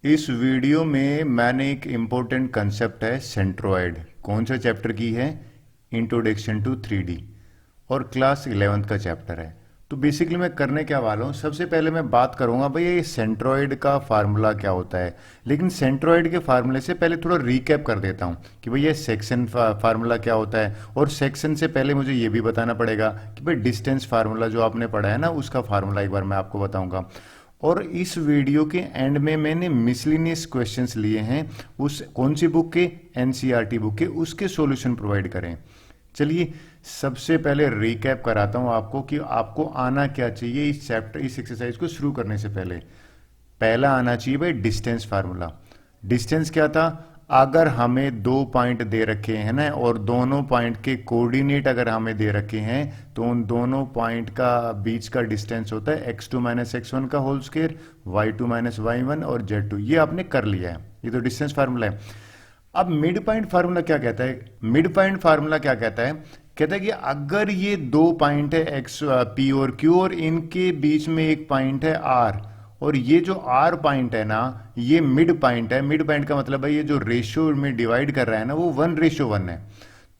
इस वीडियो में मैंने एक इम्पोर्टेंट कंसेप्ट है सेंट्रोइड। कौन सा चैप्टर की है? इंट्रोडक्शन टू 3D और क्लास 11th का चैप्टर है। तो बेसिकली मैं करने क्या वाला हूँ, सबसे पहले मैं बात करूंगा भाई ये सेंट्रोइड का फार्मूला क्या होता है। लेकिन सेंट्रोइड के फार्मूले से पहले थोड़ा रिकैप कर देता हूँ कि भाई ये सेक्शन फार्मूला क्या होता है। और सेक्शन से पहले मुझे ये भी बताना पड़ेगा कि भाई डिस्टेंस फार्मूला जो आपने पढ़ा है ना, उसका फार्मूला एक बार मैं आपको बताऊंगा। और इस वीडियो के एंड में मैंने मिसलिनियस क्वेश्चंस लिए हैं, उस कौन सी बुक के? एनसीईआरटी बुक के, उसके सॉल्यूशन प्रोवाइड करें। चलिए सबसे पहले रिकैप कराता हूं आपको कि आपको आना क्या चाहिए इस चैप्टर, इस एक्सरसाइज को शुरू करने से पहले। पहला आना चाहिए भाई डिस्टेंस फार्मूला। डिस्टेंस क्या था? अगर हमें दो पॉइंट दे रखे हैं ना, और दोनों पॉइंट के कोऑर्डिनेट अगर हमें दे रखे हैं, तो उन दोनों पॉइंट का बीच का डिस्टेंस होता है x2 माइनस x1 का whole square, y2 minus y1 और z2। ये आपने कर लिया है, ये तो डिस्टेंस फार्मूला है। अब मिड पॉइंट फार्मूला क्या कहता है? मिड पॉइंट फार्मूला क्या कहता है? कहता है कि अगर ये दो पॉइंट है एक्स पी और क्यू, और इनके बीच में एक पॉइंट है आर, और ये जो आर पॉइंट है ना, ये मिड पॉइंट है। मिड पॉइंट का मतलब है ये जो रेशियो में डिवाइड कर रहा है ना, वो 1:1 है।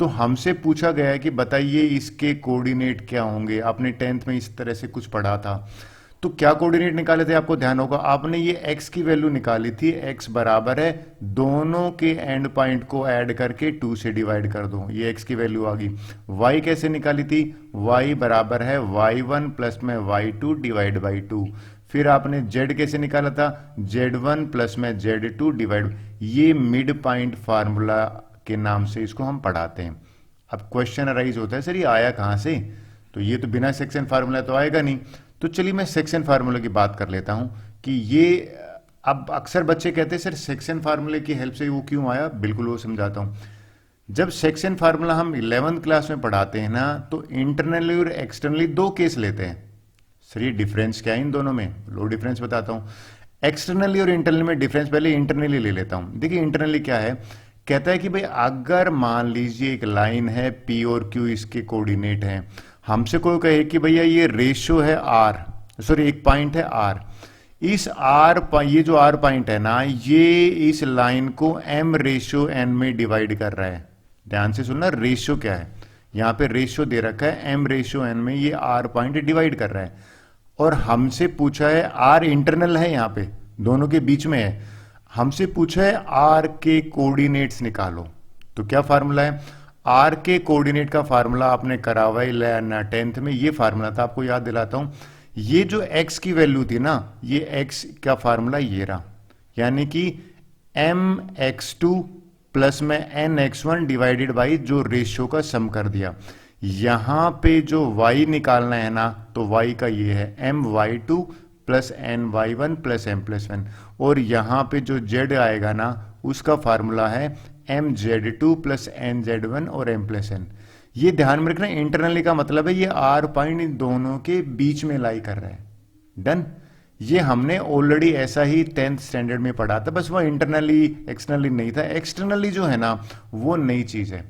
तो हमसे पूछा गया है कि बताइए इसके कोऑर्डिनेट क्या होंगे। आपने 10th में इस तरह से कुछ पढ़ा था। तो क्या कोऑर्डिनेट निकाले थे? आपको ध्यान होगा आपने ये x की वैल्यू निकाली थी। x बराबर है दोनों के एंड पॉइंट को ऐड करके 2 से डिवाइड कर दो, ये x की वैल्यू आ गई। y कैसे निकाली थी? y बराबर है y1 प्लस में y2 डिवाइड बाई 2। फिर आपने z कैसे निकाला था? z1 प्लस में z2 डिवाइड। ये मिड पॉइंट फार्मूला के नाम से इसको हम पढ़ाते हैं। अब क्वेश्चन अराइज होता है, सर ये आया कहाँ से? तो ये तो बिना सेक्शन फार्मूला तो आएगा नहीं। तो चलिए मैं सेक्शन फार्मूला की बात कर लेता हूं कि ये, अब अक्सर बच्चे कहते हैं सर सेक्शन फार्मूले की हेल्प से वो क्यों आया। बिल्कुल वो समझाता हूं। जब सेक्शन फार्मूला हम 11th क्लास में पढ़ाते हैं ना, तो इंटरनली और एक्सटर्नली दो केस लेते हैं। सर ये डिफरेंस क्या है इन दोनों में? लो डिफरेंस बताता हूं। एक्सटर्नली और इंटरनली में डिफरेंस पहले इंटरनली ले लेता हूं। देखिए इंटरनली क्या है, कहता है कि भाई अगर मान लीजिए एक लाइन है पी और क्यू, इसके कोऑर्डिनेट हैं। हमसे कोई कहे कि भैया ये रेशियो है आर, सॉरी एक पॉइंट है आर। इस आर, ये जो आर पॉइंट है ना, ये इस लाइन को एम रेशियो एन में डिवाइड कर रहा है। ध्यान से सुनना, रेशियो क्या है। यहां पे रेशियो दे रखा है एम रेशियो एन में, ये आर पॉइंट डिवाइड कर रहा है। और हमसे पूछा है आर इंटरनल है, यहां पे दोनों के बीच में है। हमसे पूछा है आर के कोऑर्डिनेट्स निकालो। तो क्या फार्मूला है? आर के कोऑर्डिनेट का फार्मूला आपने करा हुआ है 10th में। ये फार्मूला था, आपको याद दिलाता हूं। ये जो x की वैल्यू थी ना, ये x का फार्मूला ये रहा, यानी कि mx2 प्लस में nx1 डिवाइडेड बाई जो रेशियो का सम कर दिया। यहां पे जो y निकालना है ना, तो y का ये है my2 plus ny1 plus m+1। और यहां पे जो z आएगा ना, उसका फार्मूला है mz2 प्लस nz1 और m+n। ये ध्यान में रखना, इंटरनली का मतलब है ये आर पॉइंट इन दोनों के बीच में लाई कर रहा है। डन। ये हमने ऑलरेडी ऐसा ही 10th स्टैंडर्ड में पढ़ा था, बस वो इंटरनली एक्सटर्नली नहीं था। एक्सटर्नली जो है ना, वो नई चीज है।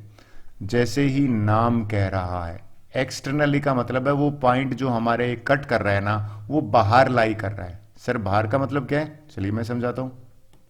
जैसे ही नाम कह रहा है, एक्सटर्नली का मतलब है वो पॉइंट जो हमारे कट कर रहा है ना, वो बाहर लाई कर रहा है। सर बाहर का मतलब क्या है? चलिए मैं समझाता हूं।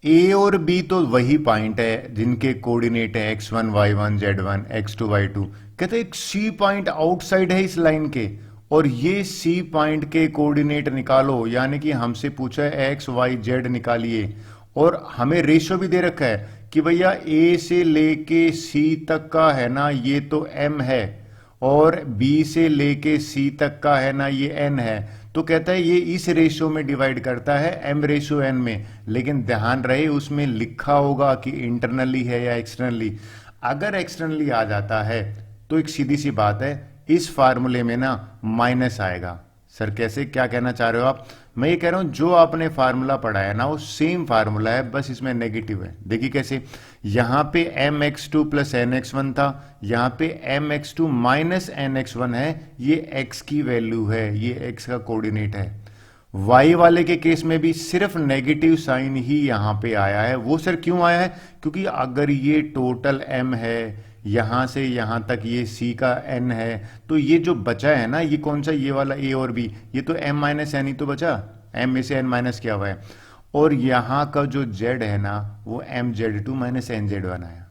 ए और बी तो वही पॉइंट है जिनके कोऑर्डिनेट है x1 y1 z1 x2 y2। कहते हैं एक सी पॉइंट आउटसाइड है इस लाइन के, और ये सी पॉइंट के कोऑर्डिनेट निकालो। यानी कि हमसे पूछा है x y z निकालिए, और हमें रेशियो भी दे रखा है कि भैया ए से लेके सी तक का है ना, ये तो m है, और b से लेके c तक का है ना, ये n है। तो कहता है ये इस रेशियो में डिवाइड करता है m रेशियो n में। लेकिन ध्यान रहे उसमें लिखा होगा कि इंटरनली है या एक्सटर्नली। अगर एक्सटर्नली आ जाता है तो एक सीधी सी बात है, इस फार्मूले में ना माइनस आएगा। सर कैसे, क्या कहना चाह रहे हो आप? मैं ये कह रहा हूं जो आपने फार्मूला पढ़ा है ना, वो सेम फार्मूला है, बस इसमें नेगेटिव है। देखिए कैसे, यहां पे mx2 प्लस nx1 था, यहां पे mx2 माइनस nx1 है। ये x की वैल्यू है, ये x का कोऑर्डिनेट है। y वाले के केस में भी सिर्फ नेगेटिव साइन ही यहां पे आया है। वो सर क्यों आया है? क्योंकि अगर ये टोटल m है, यहां से यहां तक ये c का n है, तो ये जो बचा है ना, ये कौन सा, ये वाला a और b, ये तो m माइनस n ही तो बचा। m में से n माइनस किया हुआ है। और यहां का जो z है ना वो mz2 माइनस nz1 आया।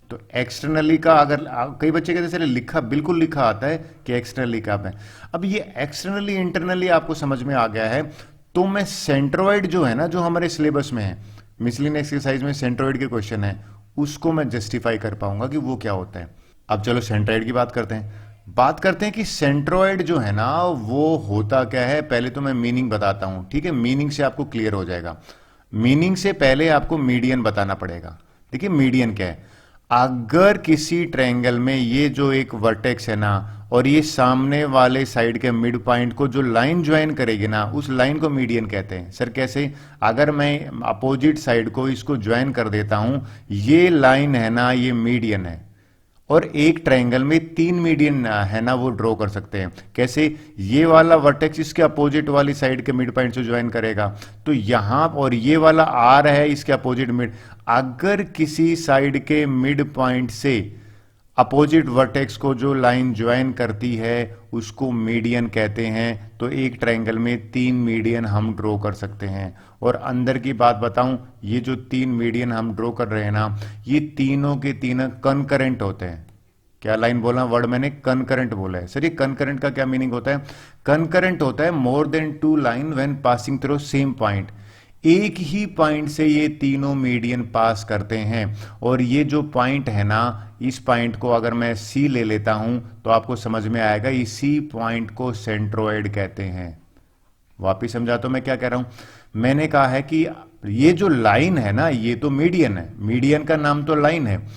तो एक्सटर्नली का अगर कई बच्चे कहते सर लिखा बिल्कुल लिखा आता है कि एक्सटर्नली का है। अब ये एक्सटर्नली इंटरनली आपको समझ में आ गया है, तो मैं सेंट्रोइड जो है ना, जो हमारे सिलेबस में है, मिसलिनियस एक्सरसाइज में सेंट्रोइड के क्वेश्चन है, उसको मैं जस्टिफाई कर पाऊंगा कि वो क्या होता है। अब चलो सेंट्रोइड की बात करते हैं कि सेंट्रोइड जो है ना वो होता क्या है। पहले तो मैं मीनिंग बताता हूं, ठीक है, मीनिंग से आपको क्लियर हो जाएगा। मीनिंग से पहले आपको मीडियन बताना पड़ेगा। देखिए मीडियन क्या है, अगर किसी ट्रायंगल में ये जो एक वर्टेक्स है ना और ये सामने वाले साइड के मिड पॉइंट को जो लाइन ज्वाइन करेगी ना, उस लाइन को मीडियन कहते हैं। सर कैसे? अगर मैं अपोजिट साइड को इसको ज्वाइन कर देता हूं, ये लाइन है ना ये मीडियन है, और एक ट्रायंगल में 3 मीडियन है ना वो ड्रॉ कर सकते हैं। कैसे? ये वाला वर्टेक्स इसके अपोजिट वाली साइड के मिड पॉइंट से ज्वाइन करेगा, तो यहां, और ये वाला आर है इसके अपोजिट मिड, अगर किसी साइड के मिड पॉइंट से अपोजिट वर्टेक्स को जो लाइन ज्वाइन करती है उसको मीडियन कहते हैं। तो एक ट्रायंगल में 3 मीडियन हम ड्रॉ कर सकते हैं। और अंदर की बात बताऊं, ये जो 3 मीडियन हम ड्रॉ कर रहे हैं ना, ये तीनों के तीनों कनकरेंट होते हैं। क्या लाइन बोला? वर्ड मैंने कनकरेंट बोला है। सर ये कनकरेंट का क्या मीनिंग होता है? कनकरेंट होता है more than 2 line when passing through same point. एक ही पॉइंट से ये तीनों मीडियन पास करते हैं, और ये जो पॉइंट है ना, इस पॉइंट को अगर मैं सी ले लेता हूं तो आपको समझ में आएगा, इसी पॉइंट को सेंट्रोइड कहते हैं। वापिस समझा तो मैं क्या कह रहा हूं। मैंने कहा है कि ये जो लाइन है ना ये तो मीडियन है, मीडियन का नाम तो लाइन है।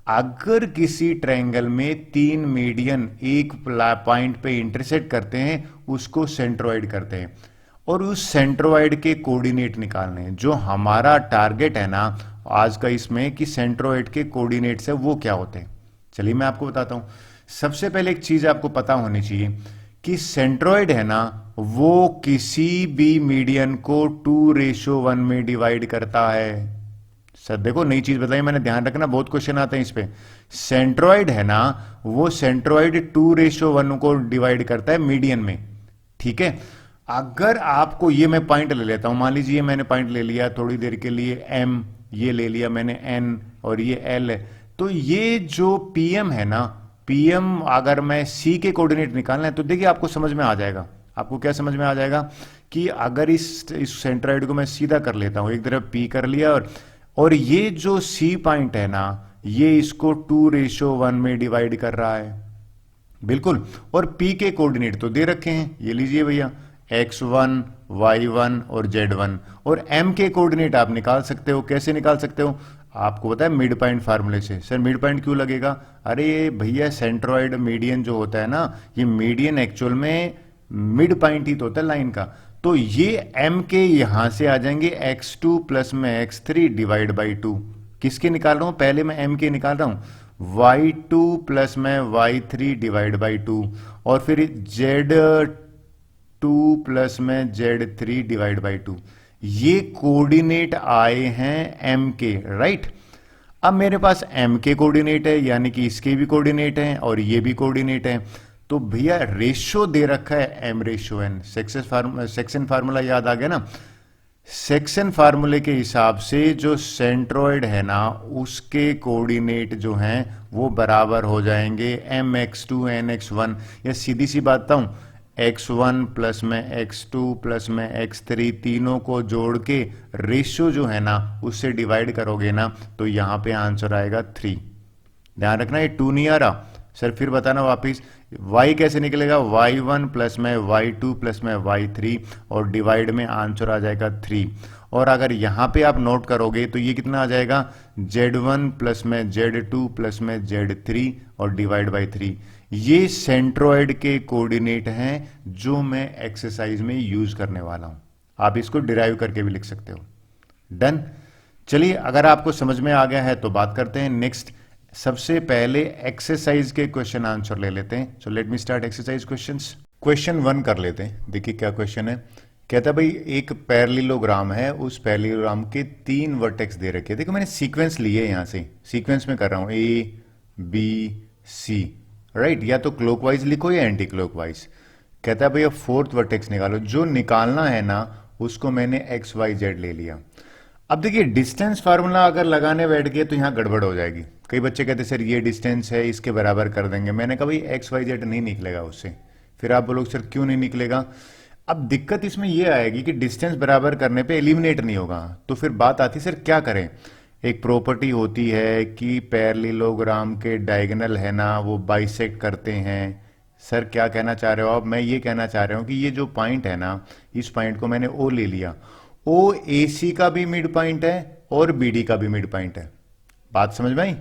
अगर किसी ट्रायंगल में 3 मीडियन एक पॉइंट पे इंटरसेक्ट करते हैं उसको सेंट्रोइड करते हैं, और उस सेंट्रोइड के कोऑर्डिनेट निकालने हैं। जो हमारा टारगेट है ना आज का इसमें कि सेंट्रोइड के कोऑर्डिनेट्स है वो क्या होते हैं। चलिए मैं आपको बताता हूं। सबसे पहले एक चीज आपको पता होनी चाहिए कि सेंट्रोइड है ना वो किसी भी मीडियन को 2:1 में डिवाइड करता है। सर देखो नई चीज बताई मैंने, ध्यान रखना, बहुत क्वेश्चन आते हैं इस पे। सेंट्रोइड है ना वो सेंट्रोइड 2:1 को डिवाइड करता है मीडियन में, ठीक है। अगर आपको, ये मैं पॉइंट ले लेता हूं, मान लीजिए मैंने पॉइंट ले लिया थोड़ी देर के लिए m, ये ले लिया मैंने n, और ये l है। तो ये जो pm है ना, pm अगर मैं c के कोऑर्डिनेट निकालना है तो देखिए आपको समझ में आ जाएगा। आपको क्या समझ में आ जाएगा कि अगर इस सेंट्रोइड को मैं सीधा कर लेता हूं, एक तरफ p कर लिया, और ये जो c पॉइंट है ना ये इसको 2:1 में डिवाइड कर रहा है, बिल्कुल। और p के कोऑर्डिनेट तो दे रखे हैं, ये लीजिए भैया x1, y1 और z1। और m के कोऑर्डिनेट आप निकाल सकते हो। कैसे निकाल सकते हो? आपको पता है मिड पॉइंट फार्मूले से। सर मिड पॉइंट क्यों लगेगा? अरे भैया सेंट्रोइड मीडियन जो होता है ना, ये मीडियन एक्चुअल में मिड पॉइंट ही तो होता है लाइन का। तो ये m के यहां से आ जाएंगे x2 प्लस में x3 डिवाइड बाई 2। किसके निकाल रहा हूं? पहले मैं m के निकाल रहा हूं, y2 प्लस में y3 डिवाइड बाई 2, और फिर z2 प्लस में z3 डिवाइड बाई 2। ये कोऑर्डिनेट आए हैं m के, राइट। अब मेरे पास m के कोऑर्डिनेट है, यानी कि इसके भी कोऑर्डिनेट हैं और ये भी कोऑर्डिनेट है। तो भैया रेशियो दे रखा है m/n। सेक्शन फार्मूला याद आ गया ना? सेक्शन फार्मूले के हिसाब से जो सेंट्रोइड है ना उसके कोऑर्डिनेट जो हैं वो बराबर हो जाएंगे mx2 nx1। या सीधी सी बात बताऊं, x1 प्लस में x2 प्लस में x3 तीनों को जोड़ के रेशियो जो है ना उससे डिवाइड करोगे ना तो यहां पे आंसर आएगा 3। ध्यान रखना ये 2 नहीं आ रहा। सर फिर बताना वापिस, y कैसे निकलेगा? y1 प्लस में y2 प्लस में y3, और डिवाइड में आंसर आ जाएगा 3। और अगर यहां पे आप नोट करोगे तो ये कितना आ जाएगा? z1 प्लस में z2 प्लस में z3 और डिवाइड बाई 3। ये सेंट्रोइड के कोऑर्डिनेट हैं जो मैं एक्सरसाइज में यूज करने वाला हूं। आप इसको डिराइव करके भी लिख सकते हो। डन। चलिए अगर आपको समझ में आ गया है तो बात करते हैं नेक्स्ट। सबसे पहले एक्सरसाइज के क्वेश्चन आंसर ले लेते हैं। So let me start exercise questions. Question 1 कर लेते हैं। देखिए क्या क्वेश्चन है। कहता है भाई एक पैरेललोग्राम है, उस पैरेललोग्राम के 3 वर्टेक्स दे रखे हैं। देखो मैंने सीक्वेंस लिए यहां से, सीक्वेंस में कर रहा हूं ए बी सी, राइट। या तो क्लॉकवाइज लिखो या एंटी क्लॉकवाइज। कहता है भैया 4th वर्टेक्स निकालो। जो निकालना है ना उसको मैंने एक्स वाई जेड ले लिया। अब देखिए डिस्टेंस फार्मूला अगर लगाने बैठ गए तो यहाँ गड़बड़ हो जाएगी। कई बच्चे कहते सर ये डिस्टेंस है इसके बराबर कर देंगे, मैंने कहा भाई एक्स वाई जेड नहीं निकलेगा उससे। फिर आप बोलोगे सर क्यों नहीं निकलेगा? अब दिक्कत इसमें यह आएगी कि डिस्टेंस बराबर करने पे एलिमिनेट नहीं होगा। तो फिर बात आती सर क्या करें? एक प्रॉपर्टी होती है कि पैरेललोग्राम के डायगोनल है ना वो बाइसेक्ट करते हैं। सर क्या कहना चाह रहे हो आप? मैं ये कहना चाह रहा हूं कि ये जो पॉइंट है ना, इस पॉइंट को मैंने ओ ले लिया, ओ ए सी का भी मिड पॉइंट है और बी डी का भी मिड पॉइंट है। बात समझ में आई?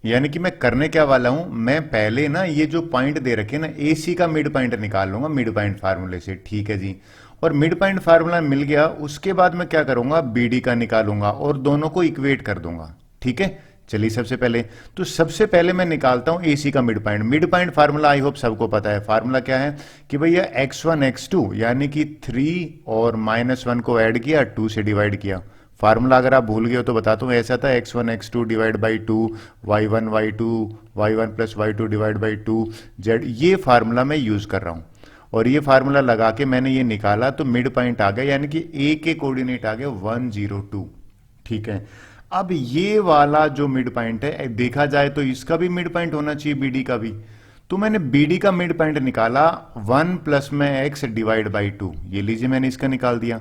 यानी कि मैं करने क्या वाला हूं, मैं पहले ना ये जो पॉइंट दे रखे ना ए सी का मिड पॉइंट निकाल लूंगा मिड पॉइंट फार्मूले से, ठीक है जी। और मिड पॉइंट फार्मूला मिल गया, उसके बाद मैं क्या करूंगा, बी डी का निकालूंगा और दोनों को इक्वेट कर दूंगा, ठीक है। चलिए सबसे पहले मैं निकालता हूं एसी का mid point formula I hope सबको पता है। फार्मूला क्या है कि भैया x1 x2 यानी कि 3 और -1 को ऐड किया 2 से डिवाइड किया। फार्मूला अगर आप भूल गए हो तो बताता हूं, ऐसा था x1 x2 divide by 2 y1 y2 y1 plus y2 divide by 2 z। ये फार्मूला मैं यूज कर रहा हूं और ये फार्मूला लगा के मैंने ये निकाला तो मिड पॉइंट आ गया, यानी कि ए के कोऑर्डिनेट आ गया 102, ठीक है। अब ये वाला जो मिड पॉइंट है देखा जाए तो इसका भी मिड पॉइंट होना चाहिए बीडी का भी। तो मैंने बीडी का मिड पॉइंट निकाला 1 प्लस में एक्स डिवाइड बाई 2। ये लीजिए मैंने इसका निकाल दिया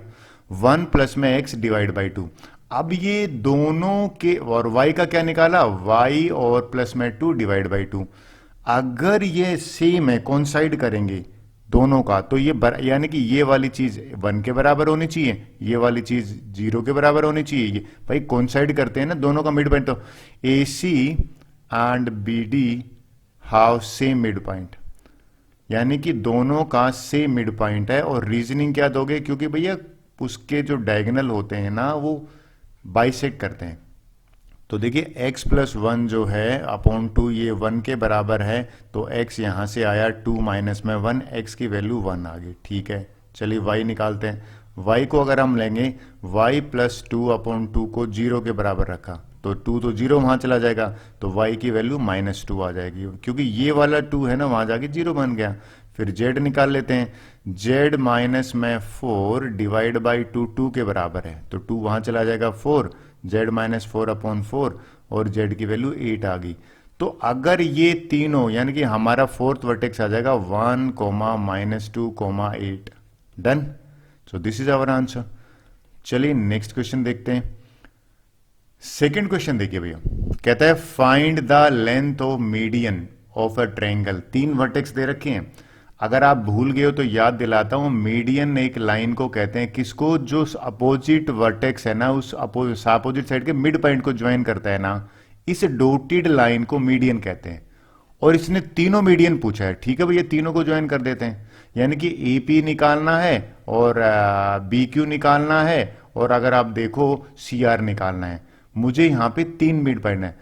1 प्लस में एक्स डिवाइड बाई 2। अब ये दोनों के और y का क्या निकाला, y और प्लस में 2 डिवाइड बाई 2। अगर ये सेम है कोइंसाइड करेंगे दोनों का तो ये यानी कि ये वाली चीज 1 के बराबर होनी चाहिए, ये वाली चीज 0 के बराबर होनी चाहिए। ये भाई कोइंसाइड करते हैं ना दोनों का मिड पॉइंट। तो A C and B D have same mid point, यानी कि दोनों का सेम मिड पॉइंट है। और रीजनिंग क्या दोगे, क्योंकि भैया उसके जो डायगोनल होते हैं ना वो बाइसेक्ट करते हैं। तो देखिए x प्लस 1 जो है अपॉन 2 ये 1 के बराबर है, तो x यहां से आया 2 माइनस में 1, x की वैल्यू 1 आ गई, ठीक है। चलिए y निकालते हैं। y को अगर हम लेंगे y प्लस 2 अपॉन 2 को 0 के बराबर रखा तो 2 तो 0 वहां चला जाएगा, तो y की वैल्यू -2 आ जाएगी, क्योंकि ये वाला 2 है ना वहां जाके 0 बन गया। फिर z निकाल लेते हैं, z माइनस में 4 डिवाइड बाई 2 2 के बराबर है, तो 2 वहां चला जाएगा 4, z माइनस 4 अपॉन 4 और z की वैल्यू 8 आ गई। तो अगर ये तीनों यानी कि हमारा फोर्थ वर्टेक्स आ जाएगा 1, -2, 8। Done. So this is our answer. चलिए नेक्स्ट क्वेश्चन देखते हैं। सेकेंड क्वेश्चन देखिए भैया, कहता है find the length of median of a triangle. 3 vertex दे रखे हैं, अगर आप भूल गए हो तो याद दिलाता हूं, मीडियन एक लाइन को कहते हैं किसको, जो अपोजिट वर्टेक्स है ना उस अपोजिट साइड के मिड पॉइंट को ज्वाइन करता है ना, इस डॉटेड लाइन को मीडियन कहते हैं। और इसने तीनों मीडियन पूछा है, ठीक है भैया तीनों को ज्वाइन कर देते हैं, यानी कि एपी निकालना है और बी क्यू निकालना है और अगर आप देखो सी आर निकालना है। मुझे यहां पे 3 मिड पॉइंट है,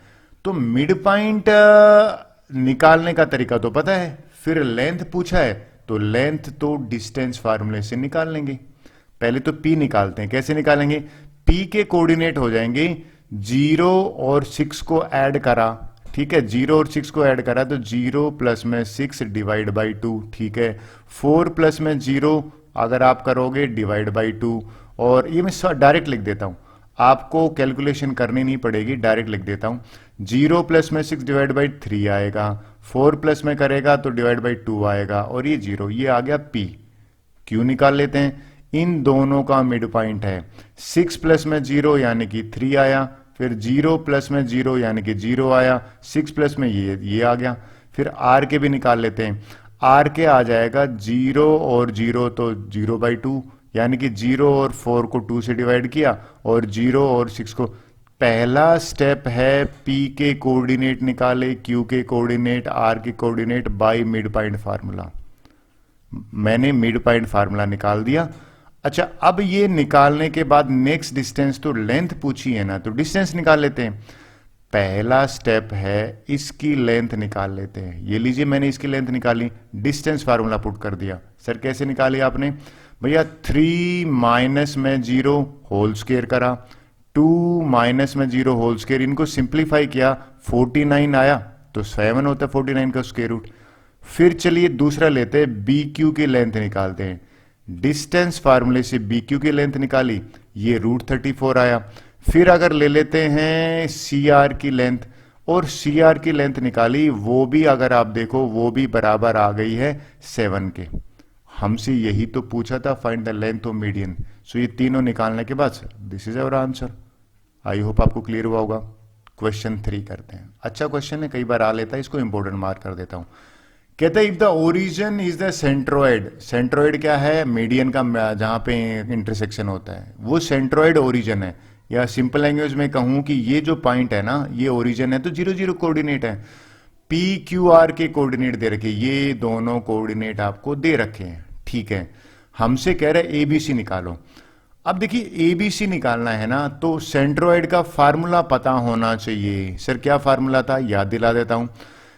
तो मिड पॉइंट निकालने का तरीका तो पता है। फिर लेंथ पूछा है तो लेंथ तो डिस्टेंस फार्मूले से निकाल लेंगे। पहले तो P निकालते हैं, कैसे निकालेंगे, P के कोऑर्डिनेट हो जाएंगे 0 और 6 को ऐड करा, ठीक है, 0 और 6 को ऐड करा तो 0 प्लस में 6 डिवाइड बाई 2, ठीक है। 4 प्लस में 0 अगर आप करोगे डिवाइड बाई 2, और ये मैं डायरेक्ट लिख देता हूं, आपको कैलकुलेशन करनी नहीं पड़ेगी, डायरेक्ट लिख देता हूं। 0 प्लस में 6 डिवाइड बाई 3 आएगा, 4 प्लस में करेगा तो डिवाइड बाई 2 आएगा, और ये 0, ये आ गया P। Q निकाल लेते हैं, इन दोनों का मिड पॉइंट है 6 प्लस में 0 यानी कि 3 आया, फिर 0 प्लस में 0 यानी कि 0 आया, 6 प्लस में ये आ गया। फिर R के भी निकाल लेते हैं, R के आ जाएगा 0 और 0 तो 0 बाई 2, यानी कि 0 और 4 को 2 से डिवाइड किया और 0 और 6 को। पहला स्टेप है P के कोऑर्डिनेट निकाले, Q के कोऑर्डिनेट, R के coordinate by mid point formula. मैंने मिड पॉइंट फार्मूला निकाल दिया। अच्छा, अब ये निकालने के बाद नेक्स्ट डिस्टेंस, तो लेंथ पूछी है ना, तो डिस्टेंस निकाल लेते हैं। पहला स्टेप है इसकी लेंथ निकाल लेते हैं। ये लीजिए मैंने इसकी लेंथ निकाली, डिस्टेंस फार्मूला पुट कर दिया। सर कैसे निकाली आपने, भैया 3 माइनस में 0 होल स्क्वायर करा, 2 माइनस में 0 होल स्क्वायर, इनको सिंप्लीफाई किया 49 आया, तो 7 होता है 49 का स्क्वायर रूट। फिर चलिए दूसरा लेते हैं, बी क्यू की लेंथ निकालते हैं। डिस्टेंस फार्मूले से बी क्यू की लेंथ निकाली, ये √34 आया। फिर अगर ले लेते हैं सी आर की लेंथ, और सी आर की लेंथ निकाली, वो भी अगर आप देखो वो भी बराबर आ गई है 7 के। हमसे यही तो पूछा था, find the length of median. So ये तीनों निकालने के बाद this is our answer. I hope आपको क्लियर हुआ होगा। क्वेश्चन 3 करते हैं। अच्छा क्वेश्चन है, कई बार आ लेता है, इसको इंपॉर्टेंट मार्क कर देता हूं। कहते हैं if the origin is the centroid. Centroid क्या है? मीडियन का जहां पे इंटरसेक्शन होता है, वो सेंट्रोइड ओरिजिन है। या सिंपल लैंग्वेज में कहूं कि ये जो पॉइंट है ना, ये ओरिजिन है, तो 0 0 कोऑर्डिनेट है। पी क्यू आर के कोऑर्डिनेट दे रखे, ये दोनों कोऑर्डिनेट आपको दे रखे हैं, ठीक है। हमसे कह रहे एबीसी निकालो। अब देखिए एबीसी निकालना है ना, तो सेंट्रोइड का फार्मूला पता होना चाहिए। सर क्या फार्मूला था, याद दिला देता हूं।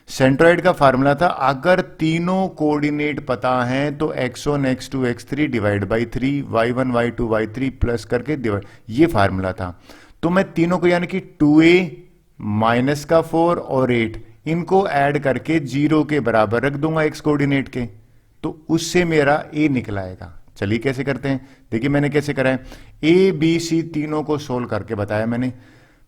सेंट्रोइड का फार्मूला था, अगर तीनों कोऑर्डिनेट पता हैं तो x1 x2 x3 divide by 3, y1 y2 y3 plus करके डिवाइड, ये फार्मूला था। तो मैं तीनों को यानी कि 2a माइनस का 4 और 8 इनको ऐड करके 0 के बराबर रख दूंगा x कोऑर्डिनेट के, तो उससे मेरा a निकल आएगा। चलिए कैसे करते हैं, देखिए मैंने कैसे करा है। ए बी सी तीनों को सोल्व करके बताया मैंने।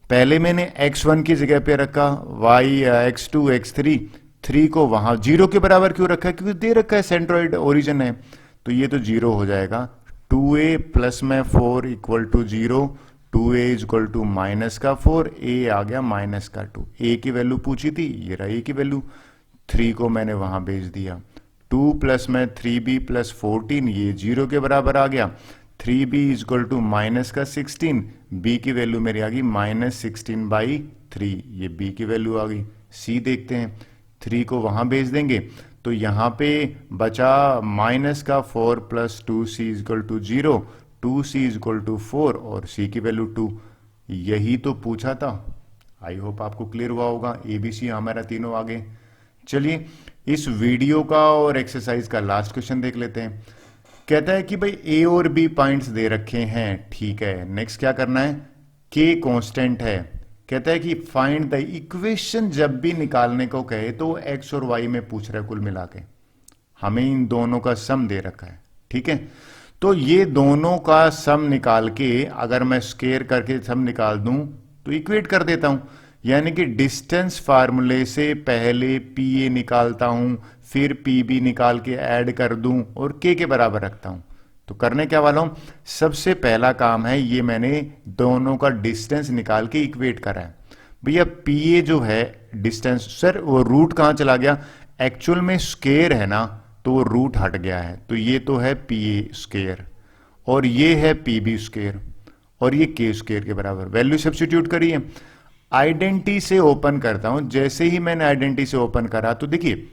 पहले मैंने x1 की जगह पे रखा y, x2 x3, 3 को वहां 0 के बराबर क्यों रखा है, क्योंकि दे रखा है सेंट्रोइड ओरिजिन है, तो ये तो 0 हो जाएगा। 2a प्लस में 4 equal to 0, 2a equal to minus का 4, a आ गया माइनस का 2। a की वैल्यू पूछी थी, ये रहा a की वैल्यू, 3 को मैंने वहां भेज दिया। 2 प्लस में 3b प्लस 14, ये 0 के बराबर आ गया। 3b इक्वल टू माइनस का 16, b की वैल्यू मेरी आ गई -16/3, ये b की वैल्यू आ गई। c देखते हैं, 3 को वहां भेज देंगे तो यहां पे बचा माइनस का 4 plus 2c equal to 0, 2c equal to 4 और c की वैल्यू 2। यही तो पूछा था। आई होप आपको क्लियर हुआ होगा। एबीसी हमारा तीनों आ गए। चलिए इस वीडियो का और एक्सरसाइज का लास्ट क्वेश्चन देख लेते हैं। कहता है कि भाई ए और बी पॉइंट्स दे रखे हैं, ठीक है। नेक्स्ट क्या करना है, के कांस्टेंट है। कहता है कि फाइंड द इक्वेशन, जब भी निकालने को कहे तो एक्स और वाई में पूछ रहा है कुल मिला के। हमें इन दोनों का सम दे रखा है, ठीक है। तो ये दोनों का सम निकाल के अगर मैं स्क्वायर करके सम निकाल दूं तो इक्वेट कर देता हूं। यानी कि डिस्टेंस फार्मूले से पहले पी ए निकालता हूं, फिर पी बी निकाल के ऐड कर दूं और के बराबर रखता हूं। तो करने क्या वाला हूं, सबसे पहला काम है ये मैंने दोनों का डिस्टेंस निकाल के इक्वेट करा है। भैया पी ए जो है डिस्टेंस, सर वो रूट कहां चला गया, एक्चुअल में स्क्वायर है ना, तो वो रूट हट गया है, तो ये तो है पी ए स्क्वायर और ये है पी बी स्क्वायर और ये के स्क्वायर के बराबर। वैल्यू सब्स्टिट्यूट करिए। आइडेंटिटी से ओपन करता हूं। जैसे ही मैंने आइडेंटिटी से ओपन करा तो देखिए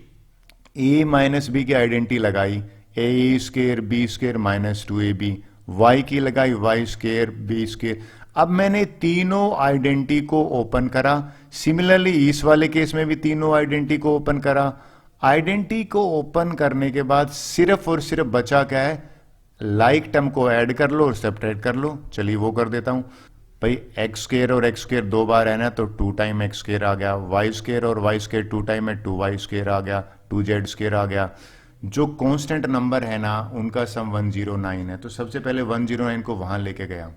a माइनस बी की आइडेंटिटी लगाई, a square b square minus 2ab, y की लगाई वाई स्क्वायर बी स्क्वायर। अब मैंने तीनों आइडेंटिटी को ओपन करा। सिमिलरली इस वाले केस में भी तीनों आइडेंटिटी को ओपन करा। आइडेंटिटी को ओपन करने के बाद सिर्फ और सिर्फ बचा क्या है, लाइक टर्म को ऐड कर लो और सब्ट्रैक्ट कर लो। चलिए वो कर देता हूं। भाई एक्स स्क्वायर और एक्स स्क्वायर 2 बार है ना, तो 2 टाइम एक्स स्क्वायर आ गया। वाई स्क्वायर और वाई स्क्वायर 2 टाइम है, 2y स्क्वायर आ गया, 2z स्क्वायर आ गया। जो कांस्टेंट नंबर है ना उनका सम 109 है, तो सबसे पहले 109 को वहां लेके गया।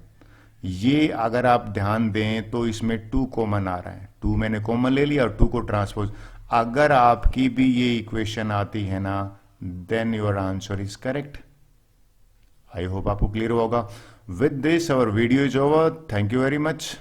ये अगर आप ध्यान दें तो इसमें 2 कॉमन आ रहा है, 2 मैंने कॉमन ले लिया और 2 को ट्रांसपोज। अगर आपकी भी ये इक्वेशन आती है ना, then your answer is correct. I hope आपको क्लियर होगा। With this our video is over. Thank you very much.